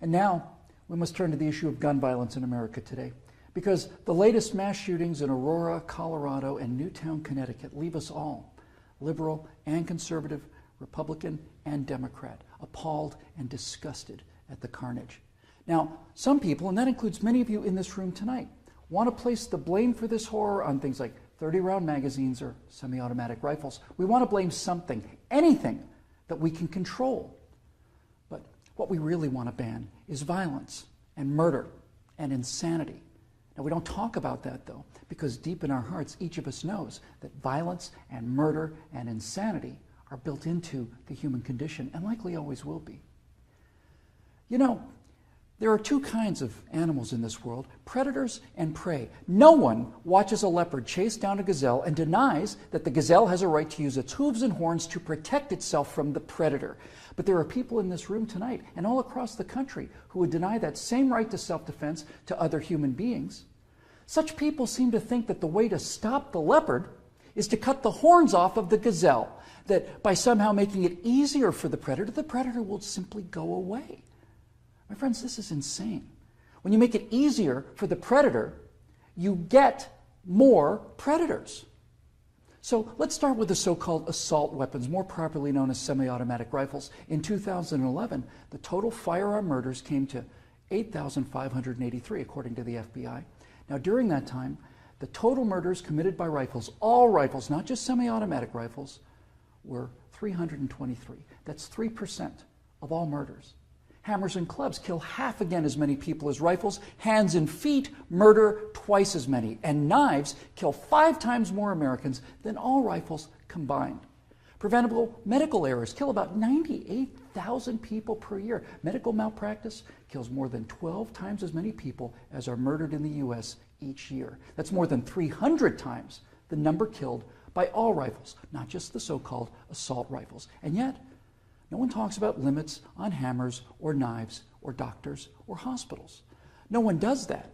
And now we must turn to the issue of gun violence in America today, because the latest mass shootings in Aurora, Colorado, and Newtown, Connecticut leave us all, liberal and conservative, Republican and Democrat, appalled and disgusted at the carnage. Now, some people, and that includes many of you in this room tonight, want to place the blame for this horror on things like 30-round magazines or semi-automatic rifles. We want to blame something, anything that we can control. But what we really want to ban is violence and murder and insanity. Now, we don't talk about that, though, because deep in our hearts, each of us knows that violence and murder and insanity are built into the human condition and likely always will be. You know, there are two kinds of animals in this world, predators and prey. No one watches a leopard chase down a gazelle and denies that the gazelle has a right to use its hooves and horns to protect itself from the predator. But there are people in this room tonight and all across the country who would deny that same right to self-defense to other human beings. Such people seem to think that the way to stop the leopard is to cut the horns off of the gazelle, that by somehow making it easier for the predator will simply go away. My friends, this is insane. When you make it easier for the predator, you get more predators. So let's start with the so-called assault weapons, more properly known as semi-automatic rifles. In 2011, the total firearm murders came to 8,583, according to the FBI. Now, during that time, the total murders committed by rifles, all rifles, not just semi-automatic rifles, were 323. That's 3% of all murders. Hammers and clubs kill half again as many people as rifles. Hands and feet murder twice as many. And knives kill 5 times more Americans than all rifles combined. Preventable medical errors kill about 98,000 people per year. Medical malpractice kills more than 12 times as many people as are murdered in the U.S. each year. That's more than 300 times the number killed by all rifles, not just the so-called assault rifles. And yet, no one talks about limits on hammers or knives or doctors or hospitals. No one does that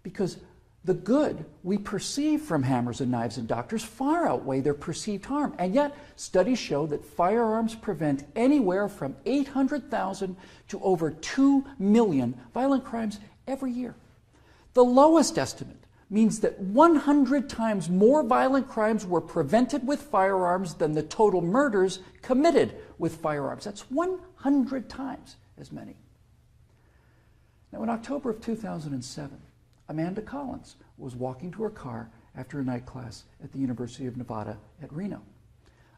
because the good we perceive from hammers and knives and doctors far outweigh their perceived harm. And yet, studies show that firearms prevent anywhere from 800,000 to over 2 million violent crimes every year. The lowest estimate means that 100 times more violent crimes were prevented with firearms than the total murders committed with firearms. That's 100 times as many. Now, in October of 2007, Amanda Collins was walking to her car after a night class at the University of Nevada at Reno.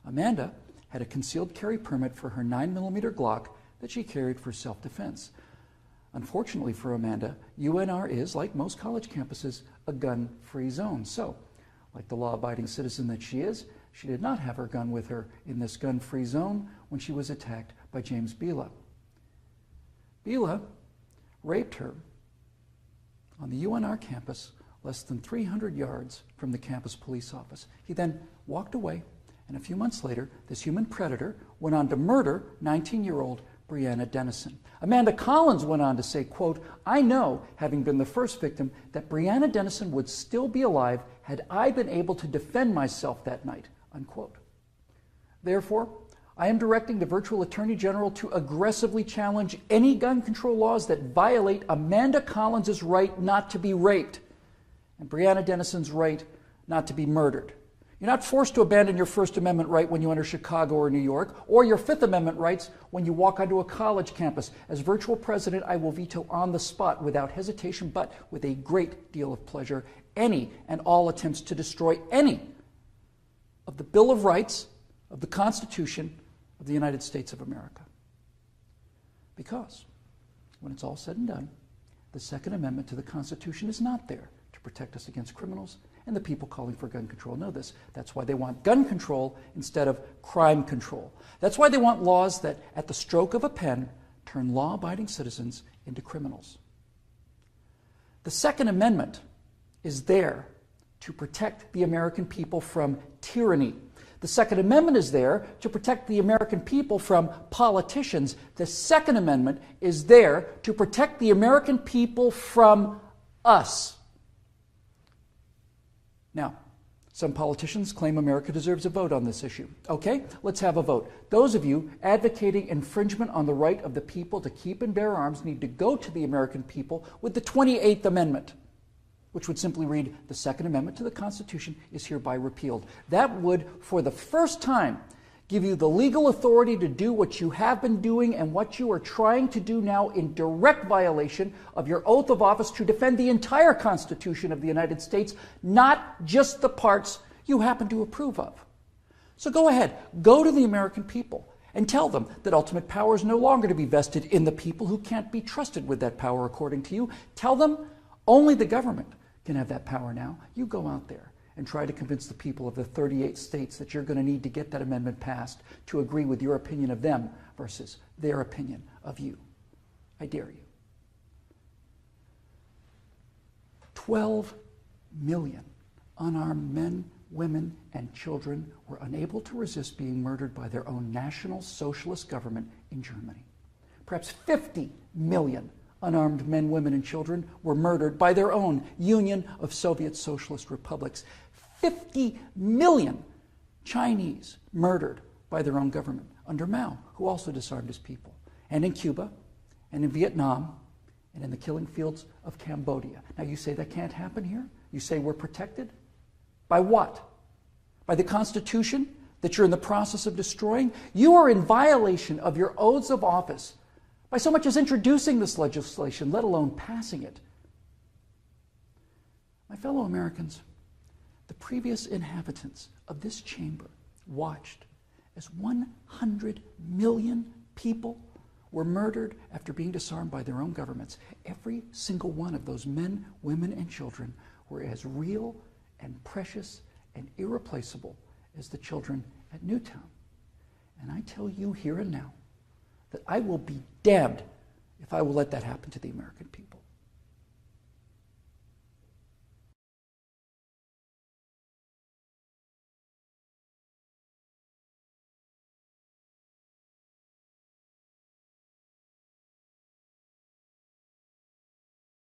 Amanda had a concealed carry permit for her 9mm Glock that she carried for self-defense. Unfortunately for Amanda, UNR is, like most college campuses, a gun-free zone. So, like the law-abiding citizen that she is, she did not have her gun with her in this gun-free zone when she was attacked by James Bila. Bila raped her on the UNR campus less than 300 yards from the campus police office. He then walked away, and a few months later, this human predator went on to murder 19-year-old Breonna Dennison. Amanda Collins went on to say, quote, "I know, having been the first victim, that Breonna Dennison would still be alive had I been able to defend myself that night," unquote. Therefore, I am directing the virtual Attorney General to aggressively challenge any gun control laws that violate Amanda Collins' right not to be raped and Breonna Dennison's right not to be murdered. You're not forced to abandon your First Amendment right when you enter Chicago or New York, or your Fifth Amendment rights when you walk onto a college campus. As virtual president, I will veto on the spot without hesitation, but with a great deal of pleasure, any and all attempts to destroy any of the Bill of Rights, of the Constitution of the United States of America. Because when it's all said and done, the Second Amendment to the Constitution is not there to protect us against criminals, and the people calling for gun control know this. That's why they want gun control instead of crime control. That's why they want laws that, at the stroke of a pen, turn law-abiding citizens into criminals. The Second Amendment is there to protect the American people from tyranny. The Second Amendment is there to protect the American people from politicians. The Second Amendment is there to protect the American people from us. Now, Some politicians claim America deserves a vote on this issue. Okay, let's have a vote. Those of you advocating infringement on the right of the people to keep and bear arms need to go to the American people with the 28th Amendment, which would simply read, the Second Amendment to the Constitution is hereby repealed. That would, for the first time, give you the legal authority to do what you have been doing and what you are trying to do now in direct violation of your oath of office to defend the entire Constitution of the United States, not just the parts you happen to approve of. So go ahead, go to the American people and tell them that ultimate power is no longer to be vested in the people who can't be trusted with that power according to you. Tell them only the government can have that power now. You go out there and try to convince the people of the 38 states that you're going to need to get that amendment passed to agree with your opinion of them versus their opinion of you. I dare you. 12 million unarmed men, women, and children were unable to resist being murdered by their own National Socialist government in Germany. Perhaps 50 million unarmed men, women, and children were murdered by their own Union of Soviet Socialist Republics. 50 million Chinese murdered by their own government under Mao, who also disarmed his people. And in Cuba, and in Vietnam, and in the killing fields of Cambodia. Now you say that can't happen here? You say we're protected? By what? By the Constitution that you're in the process of destroying? You are in violation of your oaths of office by so much as introducing this legislation, let alone passing it. My fellow Americans, the previous inhabitants of this chamber watched as 100 million people were murdered after being disarmed by their own governments. Every single one of those men, women, and children were as real and precious and irreplaceable as the children at Newtown. And I tell you here and now that I will be damned if I will let that happen to the American people.